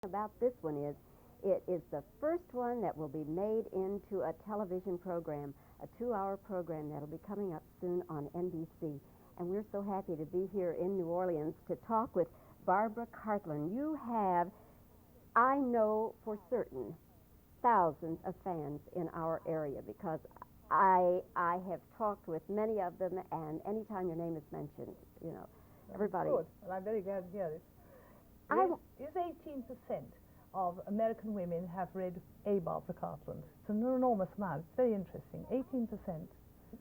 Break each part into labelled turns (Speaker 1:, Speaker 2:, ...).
Speaker 1: About this one is it is the first one that will be made into a television program, a 2-hour program that'll be coming up soon on NBC. And we're so happy to be here in New Orleans to talk with Barbara Cartland. You have, I know for certain, thousands of fans in our area because I have talked with many of them, and anytime your name is mentioned, everybody.
Speaker 2: Good. Well, I'm very glad to hear it. Is 18% of American women have read a Barbara Cartland. It's an enormous amount. It's very interesting. 18%.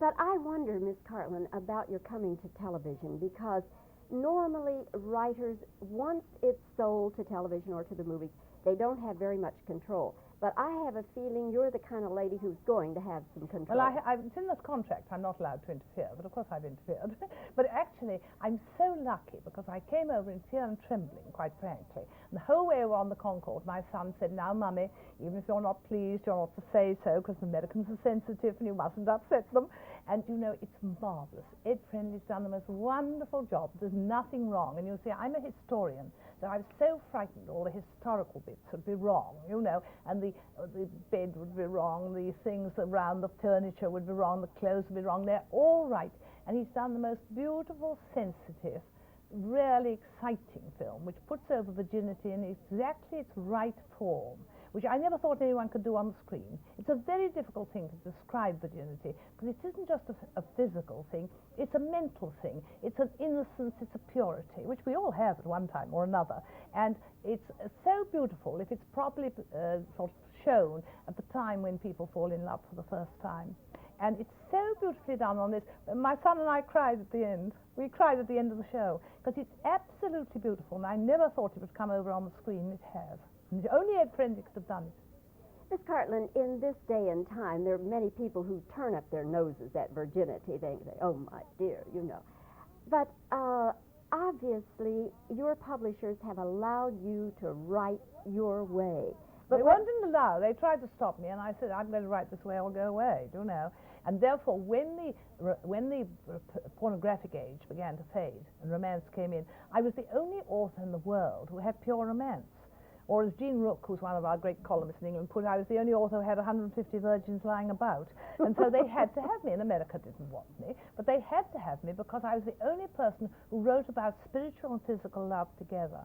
Speaker 1: But I wonder, Miss Cartland, about your coming to television because normally writers, once it's sold to television or to the movies, they don't have very much control. But I have a feeling you're the kind of lady who's going to have some control.
Speaker 2: Well, it's in this contract I'm not allowed to interfere, but of course I've interfered. But actually, I'm so lucky because I came over in fear and trembling, quite frankly. And the whole way over on the Concord, my son said, "Now, Mummy, even if you're not pleased, you're not to say so because the Americans are sensitive and you mustn't upset them." And, it's marvelous. Ed Friendly's done the most wonderful job. There's nothing wrong. And you see, I'm a historian, so I was so frightened all the historical bits would be wrong, and the bed would be wrong, the things around the furniture would be wrong, the clothes would be wrong. They're all right. And he's done the most beautiful, sensitive, really exciting film, which puts over virginity in exactly its right form, which I never thought anyone could do on the screen. It's a very difficult thing to describe virginity, because it isn't just a physical thing, it's a mental thing. It's an innocence, it's a purity, which we all have at one time or another. And it's so beautiful if it's properly sort of shown at the time when people fall in love for the first time. And it's so beautifully done on this. My son and I cried at the end. We cried at the end of the show, because it's absolutely beautiful, and I never thought it would come over on the screen. It has. And only Ed Friendly could have done it.
Speaker 1: Miss Cartland, in this day and time, there are many people who turn up their noses at virginity. They say, "Oh, my dear," But obviously, your publishers have allowed you to write your way.
Speaker 2: But they didn't allow. They tried to stop me, and I said, "I'm going to write this way, I'll go away," And therefore, when the pornographic age began to fade and romance came in, I was the only author in the world who had pure romance. Or as Jean Rook, who's one of our great columnists in England, put it, I was the only author who had 150 virgins lying about. And so they had to have me. And America didn't want me, but they had to have me because I was the only person who wrote about spiritual and physical love together.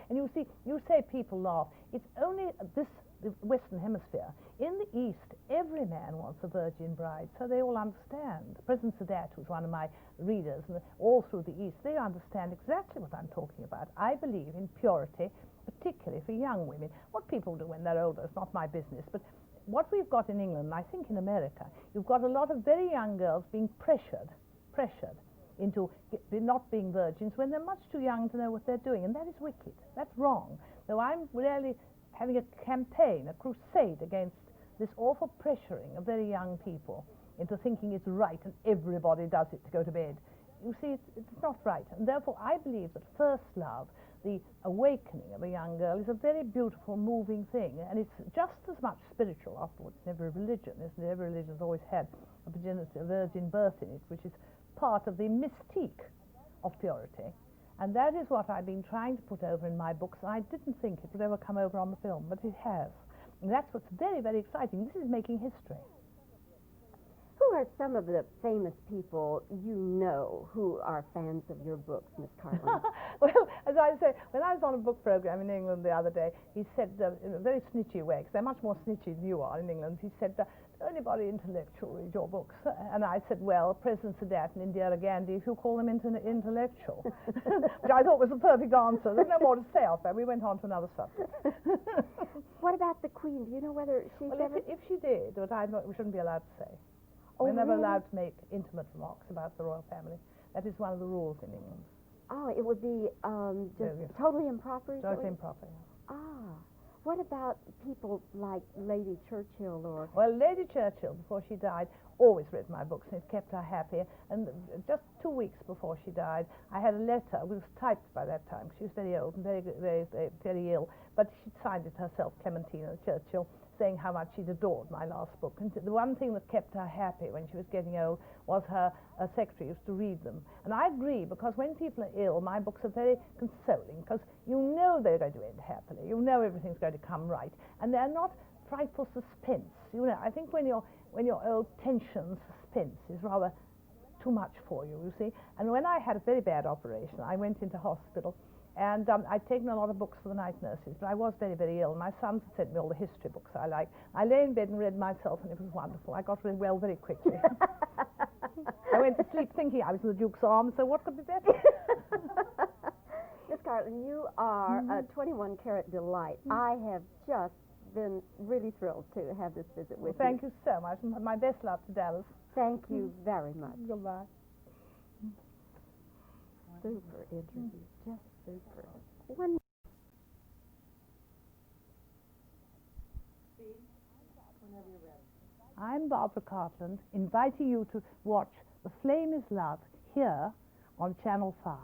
Speaker 2: And you see, you say people laugh. It's only the Western Hemisphere. In the East, every man wants a virgin bride, so they all understand. President Sadat, who's one of my readers, and all through the East, they understand exactly what I'm talking about. I believe in purity, particularly for young women. What people do when they're older is not my business, but what we've got in England, and I think in America, you've got a lot of very young girls being pressured into not being virgins when they're much too young to know what they're doing, and that is wicked. That's wrong. So I'm really having a campaign, a crusade against this awful pressuring of very young people into thinking it's right and everybody does it to go to bed. You see, it's not right, and therefore I believe that first love, the awakening of a young girl, is a very beautiful, moving thing, and it's just as much spiritual afterwards in every religion, isn't it? Every religion has always had a virgin birth in it, which is part of the mystique of purity. And that is what I've been trying to put over in my books. I didn't think it would ever come over on the film, but it has. And that's what's very, very exciting. This is making history.
Speaker 1: Who are some of the famous people who are fans of your books, Miss Cartland?
Speaker 2: Well, as I say, when I was on a book program in England the other day, he said, in a very snitchy way, because they're much more snitchy than you are in England, he said, "Anybody intellectual read your books?" And I said, "Well, President Sadat and Indira Gandhi, if you call them intellectual." Which I thought was the perfect answer. There's no more to say after that. We went on to another subject.
Speaker 1: What about the Queen? Do you know whether she's ever...
Speaker 2: If she did, but we shouldn't be allowed to say.
Speaker 1: Oh,
Speaker 2: We're never
Speaker 1: really?
Speaker 2: allowed to make intimate remarks about the royal family. That is one of the rules in England.
Speaker 1: Oh, it would be just totally improper?
Speaker 2: Totally improper, yeah.
Speaker 1: Ah. What about people like Lady Churchill or...
Speaker 2: Well, Lady Churchill, before she died, always read my books, and it kept her happy. And just 2 weeks before she died, I had a letter. It was typed by that time. She was very old and very, very, very, very ill. but she signed it herself, Clementina Churchill, saying how much she'd adored my last book. And the one thing that kept her happy when she was getting old was her secretary used to read them. And I agree, because when people are ill, my books are very consoling, because you know they're going to end happily. You know everything's going to come right. And they're not frightful suspense. You know, I think when you're old, tension, suspense is rather too much for you, you see. And when I had a very bad operation, I went into hospital, and I'd taken a lot of books for the night nurses, but I was very, very ill. My sons had sent me all the history books I liked. I lay in bed and read myself, and it was wonderful. I got really well very quickly. I went to sleep thinking I was in the Duke's arms, so what could be better?
Speaker 1: Miss Cartland, you are a 21-carat delight. I have just been really thrilled to have this visit with you.
Speaker 2: Thank you so much. My best love to Dallas.
Speaker 1: Thank you very much.
Speaker 2: Goodbye.
Speaker 1: Super interview, just super. One.
Speaker 2: I'm Barbara Cartland, inviting you to watch The Flame is Love here on Channel 5.